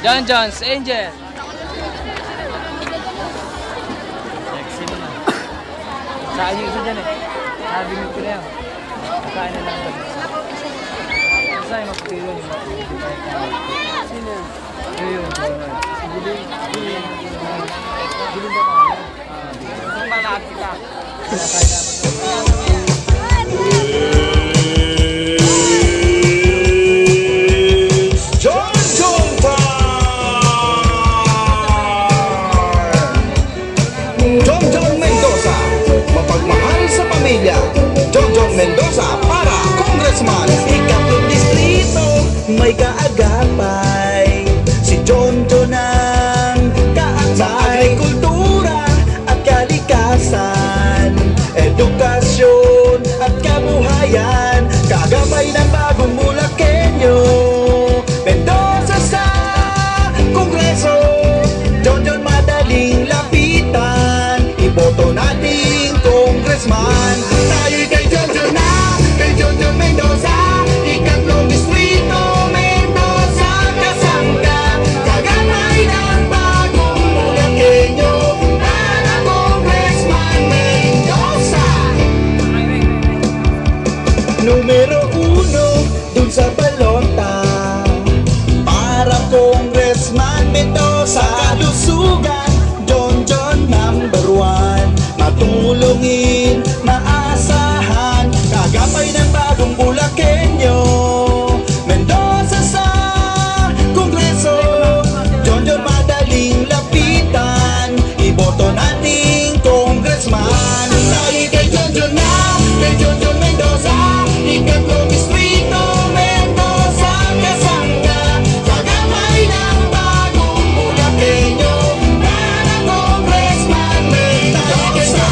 John Jones, Angel. Sexy naman. Saan yung isa dyan eh? Sabi mo ko na yan. Kain na lang ba? Saan yung mapapilo yung mapapilo? Sino? Yun. Guling ba ka? Guling ba lahat kita? John Mendoza, mapagmahal sa pamilya. John Mendoza para Congressman. Ikatlong distrito, may kaagapay. Si John ang kaagapay. Sa agrikultura at kalikasan, edukasyon at kabuhayan, kaagapay ng bagong Bulakenyo. Mendoza sa Kongreso, John madaling lapitan. Iboto nating Congressman. Tayo'y kay John na, kay John Mendoza. Ikatlong distrito, Mendoza kasangga. Kaagapay ng bagong Bulakenyo para Congressman Mendoza. Numero 1 dun sa balota para Congressman Mendoza. Kalusugan, John number 1. Matulungin, maasahan, kaagapay ng bagong Bulakenyo. Mendoza sa Kongreso, John madaling lapitan. Iboto nating Congressman. Tayo kay John na, kay John Mendoza. Ikatlong distrito, Mendoza kasangga. Kaagapay ng bagong Bulakenyo para Congressman Mendoza.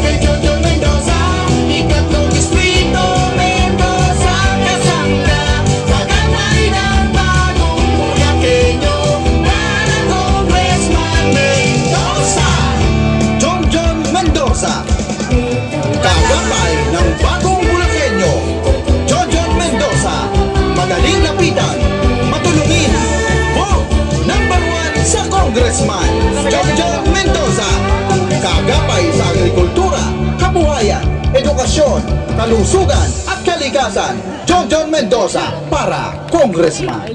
Kay John Mendoza. Ikatlong distrito, Mendoza kasangga. Kaagapay ng bagong Bulakenyo para Congressman Mendoza. John Mendoza, kaagapay ng bagong Bulakenyo. John Mendoza, madaling lapitan, matulungin. Vote number 1 sa Congressman. John Mendoza, kaagapay sa agrikultura, kabuhayan, edukasyon, kalusugan at kalikasan. John Mendoza para Congressman.